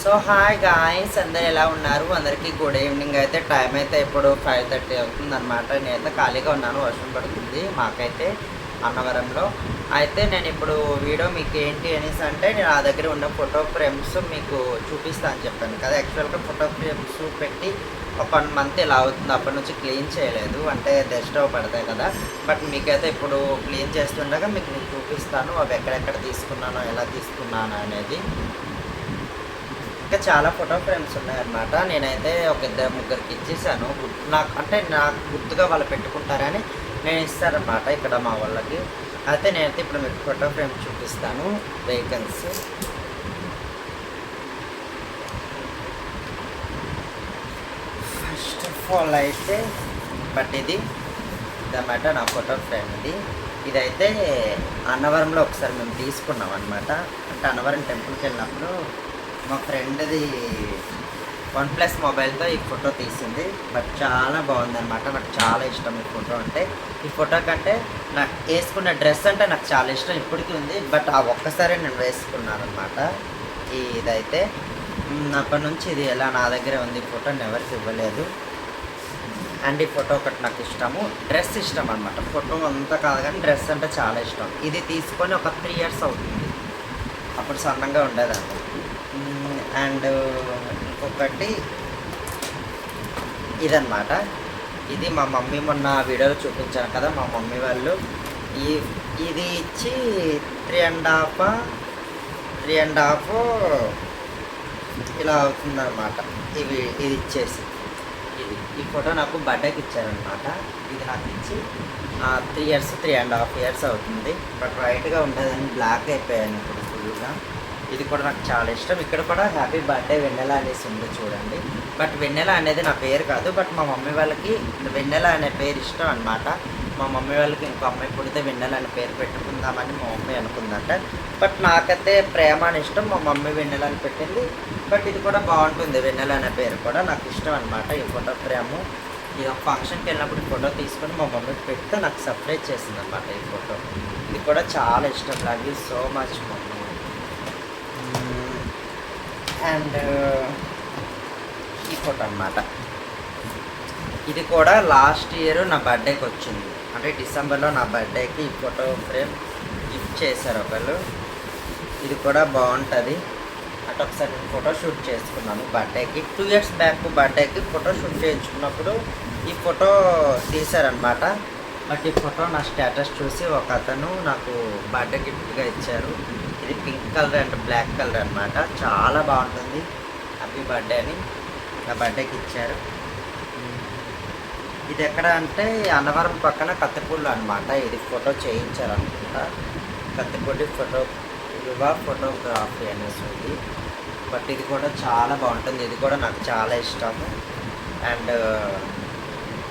So hi guys, అందరు ఎలా ఉన్నారు? అందరికీ గుడ్ ఈవినింగ్. అయితే టైం అయితే ఇప్పుడు 5:30 అవుతుంది అనమాట. నేనైతే ఖాళీగా ఉన్నాను, వర్షం పడుతుంది మాకైతే అన్నవరంలో. అయితే నేను ఇప్పుడు వీడియో మీకు ఏంటి అనేసి అంటే, నేను నా దగ్గర ఉన్న ఫోటో ఫ్రేమ్స్ మీకు చూపిస్తాను చెప్పాను కదా. యాక్చువల్గా ఫోటో ఫ్రేమ్స్ పెట్టి ఒక 1 మంత్ ఇలా అవుతుంది, అప్పటి నుంచి క్లీన్ చేయలేదు, అంటే డస్ట్ పడతాయి కదా. బట్ మీకైతే ఇప్పుడు క్లీన్ చేస్తుండగా మీకు నేను చూపిస్తాను అవి ఎక్కడెక్కడ తీసుకున్నానో, ఎలా తీసుకున్నాను అనేది. ఇంకా చాలా ఫోటో ఫ్రేమ్స్ ఉన్నాయన్నమాట. నేనైతే ఒక 2-3కి ఇచ్చేసాను. నాకు గుర్తుగా వాళ్ళు పెట్టుకుంటారని నేను ఇస్తానన్నమాట ఇక్కడ మా వాళ్ళకి. అయితే నేనైతే ఇప్పుడు మీకు ఫోటో ఫ్రేమ్ చూపిస్తాను. వెహికల్స్ ఫస్ట్ ఆఫ్ ఆల్ అయితే బట్ ఇది ఇదన్నమాట నా ఫోటో ఫ్రేమ్. ఇదైతే అన్నవరంలో ఒకసారి మేము తీసుకున్నాం అనమాట. అంటే అన్నవరం టెంపుల్కి వెళ్ళినప్పుడు మా ఫ్రెండ్ది OnePlus మొబైల్తో ఈ ఫోటో తీసింది. బట్ చాలా బాగుందన్నమాట. నాకు చాలా ఇష్టం ఈ ఫోటో అంటే. ఈ ఫోటో కంటే నాకు వేసుకున్న డ్రెస్ అంటే నాకు చాలా ఇష్టం, ఇప్పటికీ ఉంది. బట్ ఆ ఒక్కసారి నేను వేసుకున్నాను అనమాట. ఇదైతే అప్పటి నుంచి ఇది ఎలా నా దగ్గరే ఉంది. ఈ ఫోటో నేను ఎవరికి ఇవ్వలేదు. అండ్ ఈ ఫోటో ఒకటి నాకు ఇష్టము, డ్రెస్ ఇష్టం అనమాట. ఫోటో అంతా కాదు కానీ డ్రెస్ అంటే చాలా ఇష్టం. ఇది తీసుకొని ఒక 3 years అవుతుంది. అప్పుడు సన్నంగా ఉండేదండి. అండ్ ఇంకొకటి ఇదన్నమాట. ఇది మా మమ్మీ మొన్న వీడియోలో చూపించాను కదా, మా మమ్మీ వాళ్ళు ఇది ఇచ్చి 3.5 ఇలా అవుతుందన్నమాట. ఇది ఇచ్చేసి ఈ ఫోటో నాకు బర్త్డేకి ఇచ్చారనమాట. ఇది నాకు ఇచ్చి 3.5 years అవుతుంది. బట్ వైట్గా ఉండేదని బ్లాక్ అయిపోయాను ఇప్పుడు ఫుల్గా. ఇది కూడా నాకు చాలా ఇష్టం. ఇక్కడ కూడా హ్యాపీ బర్త్డే వెన్నెల అనేసి ఉంది చూడండి. బట్ వెన్నెల అనేది నా పేరు కాదు. బట్ మా మమ్మీ వాళ్ళకి వెన్నెల అనే పేరు ఇష్టం అనమాట. మా మమ్మీ వాళ్ళకి ఇంకో అమ్మాయి పుడితే వెన్నెల అనే పేరు పెట్టుకుందామని మా మమ్మీ అనుకుందంట. బట్ నాకైతే ప్రేమ అని ఇష్టం, మా మమ్మీ వెన్నెల అని పెట్టింది. బట్ ఇది కూడా బాగుంటుంది, వెన్నెల అనే పేరు కూడా నాకు ఇష్టం అనమాట. ఈ ఫోటో ఫ్రేము ఇది ఒక ఫంక్షన్కి వెళ్ళినప్పుడు ఫోటో తీసుకొని మా మమ్మీకి పెడితే నాకు సర్ప్రైజ్ చేసింది అనమాట ఈ ఫోటో. ఇది కూడా చాలా ఇష్టం. Love you so much mummy. And ఈ ఫోటో అన్నమాట. ఇది కూడా లాస్ట్ ఇయర్ నా బర్త్డేకి వచ్చింది. అంటే డిసెంబర్లో నా బర్త్డేకి ఈ ఫోటో ఫ్రేమ్ గిఫ్ట్ చేశారు ఒకళ్ళు. ఇది కూడా బాగుంటుంది. అంటే ఒకసారి నేను ఫోటో షూట్ చేసుకున్నాను బర్త్డేకి. 2 years బ్యాక్ బర్త్డేకి ఫోటో షూట్ చేయించుకున్నప్పుడు ఈ ఫోటో తీశారనమాట. బట్ ఈ ఫోటో నా స్టేటస్ చూసి ఒక అతను నాకు బర్త్డే గిఫ్ట్గా ఇచ్చారు. ఇది pink colour and black colour అనమాట. చాలా బాగుంటుంది. హ్యాపీ బర్త్డే అని నా బర్త్డేకి ఇచ్చారు. ఇది ఎక్కడ అంటే అన్నవరం పక్కన కత్తిపూడిలో అనమాట. ఇది ఫోటో చేయించారు అనుకుంటా. కత్తిపూడి ఫోటోగ్రఫీ అనేసి ఉంది. బట్ ఇది కూడా చాలా బాగుంటుంది. ఇది కూడా నాకు చాలా ఇష్టము. అండ్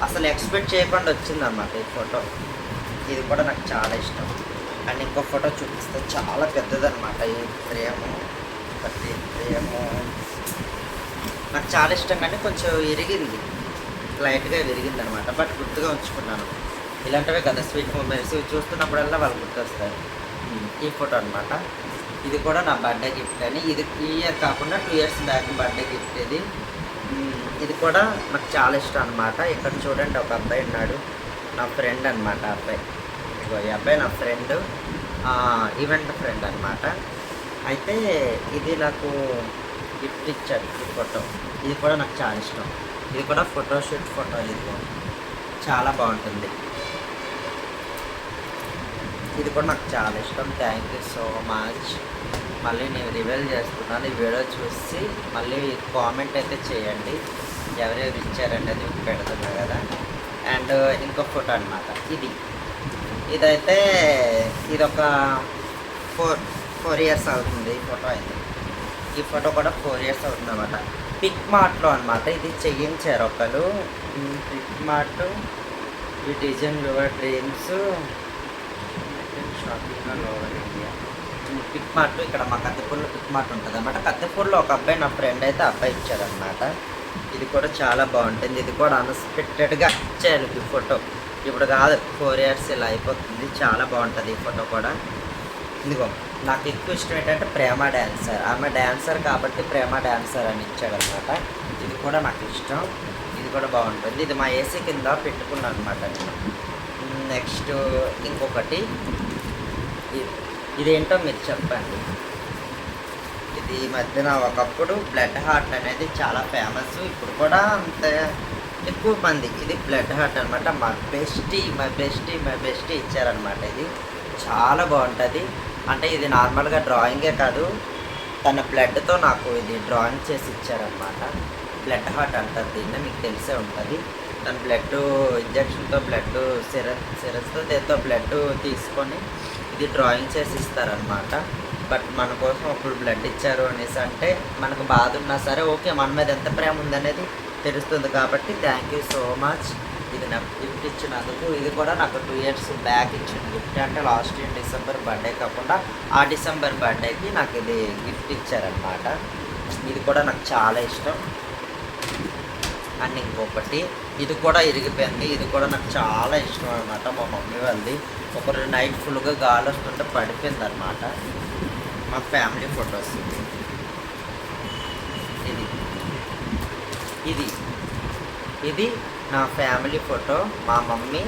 అసలు ఎక్స్పెక్ట్ చేయకుండా వచ్చిందన్నమాట ఈ ఫోటో. ఇది కూడా నాకు చాలా ఇష్టం. అండ్ ఇంకో ఫోటో చూపిస్తే చాలా పెద్దదన్నమాట ఈ ఫ్రేము. బట్ ఈ ఫ్రేము నాకు చాలా ఇష్టం, కానీ కొంచెం విరిగింది, లైట్గా విరిగింది అనమాట. బట్ గుర్తుగా ఉంచుకున్నాను. ఇలాంటివే కదా స్వీట్ మూమెంట్స్, చూస్తున్నప్పుడల్లా వాళ్ళు గుర్తొస్తాయి. ఈ ఫోటో అనమాట. ఇది కూడా నా బర్త్డే గిఫ్ట్ అని. ఇది ఈ ఇయర్ కాకుండా 2 years బ్యాక్ బర్త్డే గిఫ్ట్ ఇది. ఇది కూడా నాకు చాలా ఇష్టం అనమాట. ఇక్కడ చూడండి ఒక అబ్బాయి ఉన్నాడు, నా ఫ్రెండ్ అనమాట. అబ్బాయి ఈ అబ్బాయి నా ఫ్రెండ్, ఈవెంట్ ఫ్రెండ్ అనమాట. అయితే ఇది నాకు గిఫ్ట్ ఇచ్చాడు ఈ ఫోటో. ఇది కూడా నాకు చాలా ఇష్టం. ఇది కూడా ఫోటోషూట్ ఫోటో. ఇది చాలా బాగుంటుంది. ఇది కూడా నాకు చాలా ఇష్టం. Thank you so much. మళ్ళీ నేను రివీల్ చేస్తున్నాను. ఈ వీడియో చూసి మళ్ళీ కామెంట్ అయితే చేయండి ఎవరెవరు ఇచ్చారనేది పెడుతున్నా కదా. అండ్ ఇంకో ఫోటో అనమాట. ఇదైతే ఇదొక 4 years అవుతుంది ఈ ఫోటో అయితే. ఈ ఫోటో కూడా 4 years అవుతుంది అనమాట. పిక్ మార్ట్లో అనమాట. ఇది చేయించారు ఒకరు. పిక్ మార్ట్, ఈ design your dreams shopping over India. Pick Mart ఇక్కడ మా కత్తిపూర్లో పిక్ మార్ట్ ఉంటుంది అనమాట. కత్తిపూర్లో ఒక అబ్బాయి నా ఫ్రెండ్ అయితే అబ్బాయి ఇచ్చారనమాట. ఇది కూడా చాలా బాగుంటుంది. ఇది కూడా అన్ఎక్స్పెక్టెడ్గా ఇచ్చారు ఈ ఫోటో. ఇప్పుడు కాదు 4 years ఇలా అయిపోతుంది. చాలా బాగుంటుంది ఈ ఫోటో కూడా. ఇదిగో నాకు ఎక్కువ ఇష్టం ఏంటంటే ప్రేమ డ్యాన్సర్. ఆమె డ్యాన్సర్ కాబట్టి ప్రేమ డ్యాన్సర్ అని ఇచ్చాడనమాట. ఇది కూడా నాకు ఇష్టం. ఇది కూడా బాగుంటుంది. ఇది మా ఏసీ కింద పెట్టుకున్నాను అనమాట నేను. నెక్స్ట్ ఇంకొకటి ఇదేంటో మీరు చెప్పండి. ఇది ఈ మధ్యన ఒకప్పుడు బ్లడ్ హార్ట్ అనేది చాలా ఫేమస్. ఇప్పుడు కూడా అంత ఎక్కువ మంది ఇది బ్లడ్ హార్ట్ అనమాట. మై బెస్టీ ఇచ్చారనమాట. ఇది చాలా బాగుంటుంది. అంటే ఇది నార్మల్గా డ్రాయింగే కాదు, తన బ్లడ్తో నాకు ఇది డ్రాయింగ్ చేసి ఇచ్చారనమాట. బ్లడ్ హార్ట్ అంటారు దీన్ని, మీకు తెలిసే ఉంటుంది. తన బ్లడ్ ఇంజక్షన్తో బ్లడ్ సిరస్తో దేంతో బ్లడ్ తీసుకొని ఇది డ్రాయింగ్ చేసి ఇస్తారనమాట. బట్ మన కోసం అప్పుడు బ్లడ్ ఇచ్చారు అనేసి అంటే మనకు బాధ ఉన్నా సరే ఓకే, మన మీద ఎంత ప్రేమ ఉందనేది తెలుస్తుంది. కాబట్టి థ్యాంక్ యూ సో మచ్. ఇది నాకు గిఫ్ట్ ఇచ్చినందుకు. ఇది కూడా నాకు 2 years బ్యాక్ ఇచ్చిన గిఫ్ట్. అంటే లాస్ట్ ఇయర్ డిసెంబర్ బర్త్డే కాకుండా ఆ డిసెంబర్ బర్త్డేకి నాకు ఇది గిఫ్ట్ ఇచ్చారనమాట. ఇది కూడా నాకు చాలా ఇష్టం. అండ్ ఇంకొకటి ఇది కూడా ఇరిగిపోయింది. ఇది కూడా నాకు చాలా ఇష్టం అనమాట. మా మమ్మీ వాళ్ళది ఒకరోజు నైట్ ఫుల్గా గాలి వస్తుంటే పడిపోయింది అనమాట. మా ఫ్యామిలీ ఫొటోస్. ఇది ఇది ఇది నా ఫ్యామిలీ ఫోటో. మా మమ్మీ,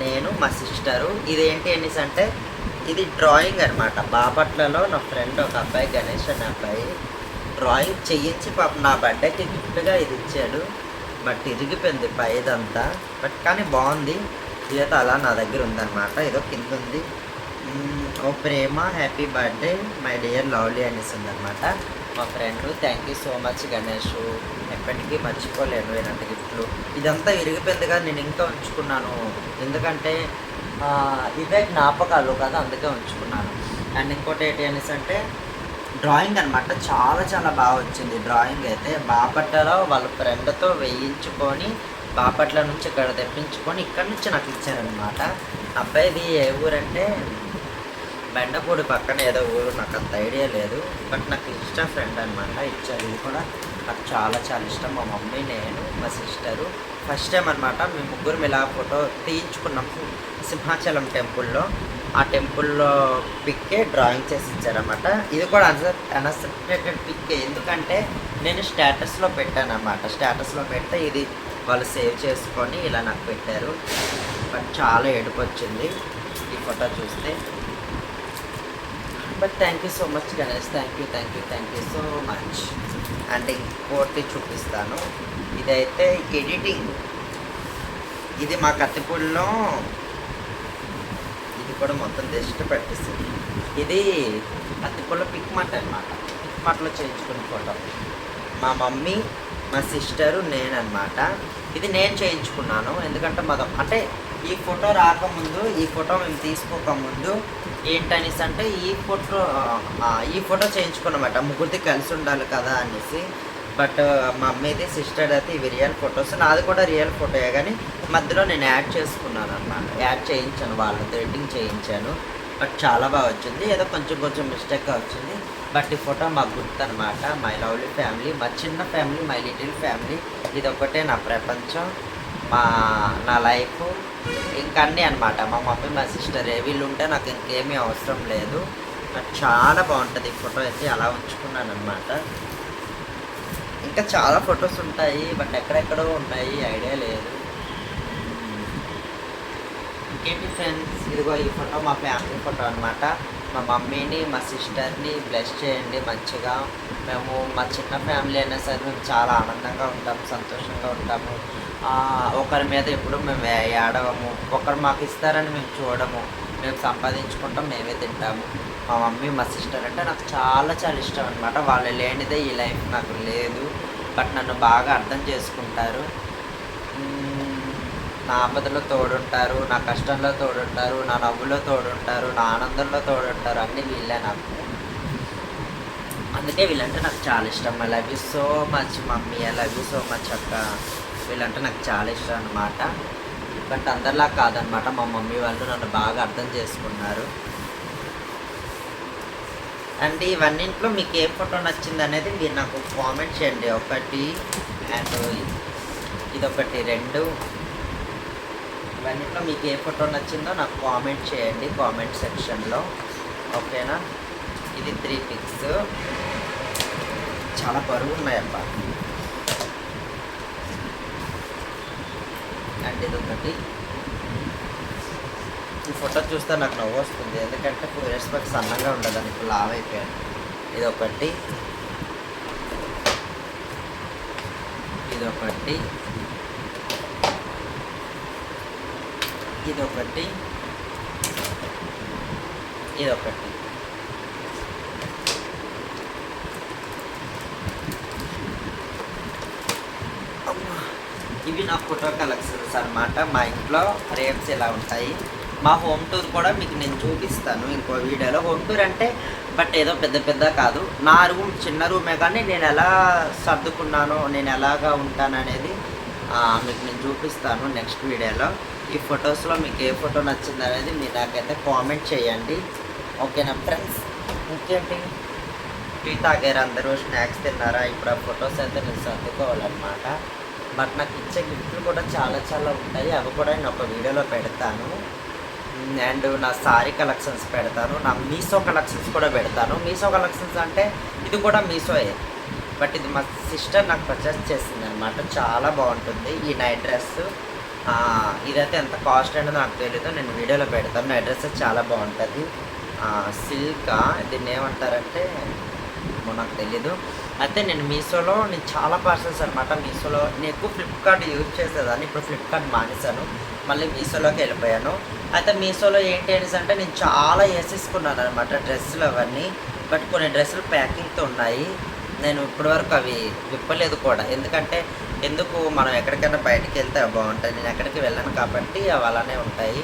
నేను, మా సిస్టరు. ఇదేంటి అనేసి అంటే ఇది డ్రాయింగ్ అనమాట. బాపట్లలో నా ఫ్రెండ్ ఒక అబ్బాయి, గణేష్ అనే అబ్బాయి, డ్రాయింగ్ చేయించి పాపం నా బర్త్డేకి గిఫ్ట్గా ఇది ఇచ్చాడు. బట్ ఇరిగిపోయింది పైదంతా. బట్ కానీ బాగుంది. ఇదైతే అలా నా దగ్గర ఉందన్నమాట. ఏదో కింద ఉంది. ఓ ప్రేమ happy birthday my dear lovely అనేసి ఉందన్నమాట. మా friend. Thank you so much Ganesh. ఎప్పటికీ మర్చిపోలేను ఇలాంటి గిఫ్ట్లు. ఇదంతా విరిగిపోయింది కానీ నేను ఇంకా ఉంచుకున్నాను. ఎందుకంటే ఇవే జ్ఞాపకాలు కదా, అందుకే ఉంచుకున్నాను. అండ్ ఇంకోటి ఏంటి అనేసి అంటే డ్రాయింగ్ అనమాట. చాలా చాలా బాగా వచ్చింది డ్రాయింగ్ అయితే. బాపట్లలో వాళ్ళ ఫ్రెండ్తో వేయించుకొని బాపట్ల నుంచి ఇక్కడ తెప్పించుకొని ఇక్కడ నుంచి నాకు ఇచ్చారనమాట. అబ్బాయిది ఏ ఊరంటే బెండపూడి పక్కన ఏదో ఊరు, నాకు అంత ఐడియా లేదు. బట్ నాకు ఇష్టం ఫ్రెండ్ అనమాట, ఇచ్చారు. ఇది కూడా నాకు చాలా చాలా ఇష్టం. మా మమ్మీ, నేను, మా సిస్టరు ఫస్ట్ టైం అనమాట మేము ముగ్గురు ఇలా ఫోటో తీయించుకున్నాము సింహాచలం టెంపుల్లో. ఆ టెంపుల్లో పిక్కే డ్రాయింగ్ చేసి ఇచ్చారన్నమాట. ఇది కూడా అన్సెపరేటెడ్ పిక్కే. ఎందుకంటే నేను స్టేటస్లో పెట్టాను అన్నమాట. స్టేటస్లో పెడితే ఇది వాళ్ళు సేవ్ చేసుకొని ఇలా నాకు పెట్టారు. బట్ చాలా ఏడుపు వచ్చింది ఈ ఫోటో చూస్తే. But thank you so much Ganesh. Thank you so much. And ఇంకోటి చూపిస్తాను. ఇదైతే ఎడిటింగ్. ఇది మా కత్తిపూడిలో ఇది కూడా మొత్తం జస్ట్ పెట్టిస్తుంది. ఇది కత్తిపూడిలో పిక్ మార్ట్ అనమాట. పిక్ మార్ట్లో చేయించుకున్న ఫోటో. మా మమ్మీ, మా సిస్టరు, నేనన్నమాట. ఇది నేను చేయించుకున్నాను. ఎందుకంటే అంటే ఈ ఫోటో రాకముందు, ఈ ఫోటో మేము తీసుకోకముందు ఏంటనేసి అంటే ఈ ఫోటో చేయించుకున్నమాట. ముగ్గురిది కలిసి ఉండాలి కదా అనేసి. బట్ మా అమ్మేది, సిస్టర్ అయితే ఇవి రియల్ ఫొటోస్. నాది కూడా రియల్ ఫోటోయే కానీ మధ్యలో నేను యాడ్ చేసుకున్నాను అన్నమాట. యాడ్ చేయించాను, వాళ్ళతో ఎడిటింగ్ చేయించాను. బట్ చాలా బాగా వచ్చింది. ఏదో కొంచెం మిస్టేక్గా వచ్చింది. బట్ ఈ ఫోటో మాకు గుర్తు అనమాట. మై లవ్లీ ఫ్యామిలీ, మా చిన్న ఫ్యామిలీ, మై లిటిల్ ఫ్యామిలీ. ఇదొక్కటే నా ప్రపంచం, నా లైఫ్, ఇంకా అన్నీ అనమాట. మా మమ్మీ, మా సిస్టర్ వీళ్ళు ఉంటే నాకు ఇంకేమీ అవసరం లేదు. నాకు చాలా బాగుంటుంది ఈ ఫోటో అయితే. అలా ఉంచుకున్నాను అనమాట. ఇంకా చాలా ఫొటోస్ ఉంటాయి, బట్ ఎక్కడెక్కడో ఉన్నాయి, ఐడియా లేదు. ఇంకేంటి ఫ్రెండ్స్, ఇదిగో ఈ ఫోటో మా ఫ్యామిలీ ఫోటో అనమాట. మా మమ్మీని, మా సిస్టర్ని బ్లెస్ చేయండి మంచిగా. మేము మా చిన్న ఫ్యామిలీ అయినా సరే మేము చాలా ఆనందంగా ఉంటాము, సంతోషంగా ఉంటాము. ఒకరి మీద ఎప్పుడు మేము ఏడవము. ఒకరు మాకు ఇస్తారని మేము చూడము. మేము సంపాదించుకుంటాం, మేమే తింటాము. మా మమ్మీ, మా సిస్టర్ అంటే నాకు చాలా చాలా ఇష్టం అనమాట. వాళ్ళు లేనిదే ఈ లైఫ్ నాకు లేదు. బట్ నన్ను బాగా అర్థం చేసుకుంటారు. నా ఆపదలో తోడుంటారు, నా కష్టంలో తోడుంటారు, నా నవ్వులో తోడుంటారు, నా ఆనందంలో తోడుంటారు. అన్నీ వీళ్ళే నాకు. అందుకే వీళ్ళంటే నాకు చాలా ఇష్టం. I love you so much mummy, I love you so much అక్క. వీళ్ళంటే నాకు చాలా ఇష్టం అనమాట. బట్ అందరిలా కాదనమాట. మా మమ్మీ వాళ్ళు నన్ను బాగా అర్థం చేసుకున్నారు. అండ్ ఇవన్నింట్లో మీకు ఏ ఫోటో నచ్చింది అనేది మీరు నాకు కామెంట్ చేయండి. ఒకటి అండ్ ఇదొకటి, 2. ఇవన్నింటిలో మీకు ఏ ఫోటో నచ్చిందో నాకు కామెంట్ చేయండి కామెంట్ సెక్షన్లో. ఓకేనా? ఇది 3 పిక్స్ చాలా బరువు ఉన్నాయబ్బా. అండ్ ఇది ఒకటి. ఈ ఫోటో చూస్తే నాకు నవ్వు వస్తుంది, ఎందుకంటే 4 years బ్యాక్ సన్నగా ఉండదని ఇప్పుడు లావ్ అయిపోయాను. ఇదొకటి, ఇదొకటి, ఇదొకటి, ఇదొకటి. ఇవి నా ఫోటో కలెక్షన్స్ అనమాట. మా ఇంట్లో ఫ్రేమ్స్ ఇలా ఉంటాయి. మా హోమ్ టూర్ కూడా మీకు నేను చూపిస్తాను ఇంకో వీడియోలో. హోమ్ టూర్ అంటే బట్ ఏదో పెద్ద పెద్ద కాదు, నా రూమ్ చిన్న రూమే, కానీ నేను ఎలా సర్దుకున్నానో, నేను ఎలాగా ఉంటాననేది మీకు నేను చూపిస్తాను నెక్స్ట్ వీడియోలో. ఈ ఫొటోస్లో మీకు ఏ ఫోటో నచ్చింది అనేది మీరు నాకైతే కామెంట్ చేయండి. ఓకేనా ఫ్రెండ్స్? ఇంకేంటి, టీ తాగారు అందరూ, స్నాక్స్ తిన్నారా? ఇప్పుడు ఆ ఫొటోస్ అయితే నేను సర్దుకోవాలన్నమాట. బట్ నాకు ఇచ్చే గిఫ్ట్లు కూడా చాలా చాలా ఉంటాయి, అవి కూడా నేను ఒక వీడియోలో పెడతాను. అండ్ నా సారీ కలెక్షన్స్ పెడతాను, నా మీషో కలెక్షన్స్ కూడా పెడతాను. మీషో కలెక్షన్స్ అంటే ఇది కూడా మీషోయే, బట్ ఇది మా సిస్టర్ నాకు పర్చేస్ చేసింది అనమాట. చాలా బాగుంటుంది ఈ నైట్ డ్రెస్. ఇదైతే ఎంత కాస్ట్ అనేది నాకు తెలీదు, నేను వీడియోలో పెడతాను. నైట్ డ్రెస్ చాలా బాగుంటుంది. సిల్క్ దీన్ని ఏమంటారంటే నాకు తెలీదు. అయితే నేను మీషోలో చాలా పార్సల్స్ అనమాట. మీషోలో నేను ఎక్కువ ఫ్లిప్కార్ట్ యూజ్ చేసేదాన్ని, ఇప్పుడు ఫ్లిప్కార్ట్ మానేశాను, మళ్ళీ మీషోలోకి వెళ్ళిపోయాను. అయితే మీషోలో ఏంటి అనేసి అంటే నేను చాలా వేసేసుకున్నాను అనమాట డ్రెస్సులు అవన్నీ. బట్ కొన్ని డ్రెస్సులు ప్యాకింగ్తో ఉన్నాయి, నేను ఇప్పటివరకు అవి విప్పలేదు కూడా. ఎందుకు మనం ఎక్కడికైనా బయటికి వెళ్తే అవి బాగుంటాయి, నేను ఎక్కడికి వెళ్ళాను కాబట్టి అవి అలానే ఉంటాయి.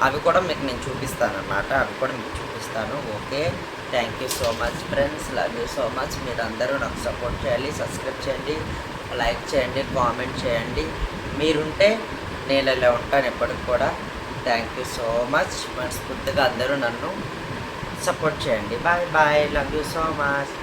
అవి కూడా మీకు నేను చూపిస్తాను అన్నమాట, అవి కూడా మీకు చూపిస్తాను. Okay, thank you so much friends, love you so much. మీరు అందరూ నాకు సపోర్ట్ చేయాలి, సబ్స్క్రైబ్ చేయండి, లైక్ చేయండి, కామెంట్ చేయండి. మీరుంటే నేను ఇలా ఉంటాను ఎప్పటికి కూడా. Thank you so much. మనస్ఫూర్తిగా అందరూ నన్ను సపోర్ట్ చేయండి. Bye bye, love you so much.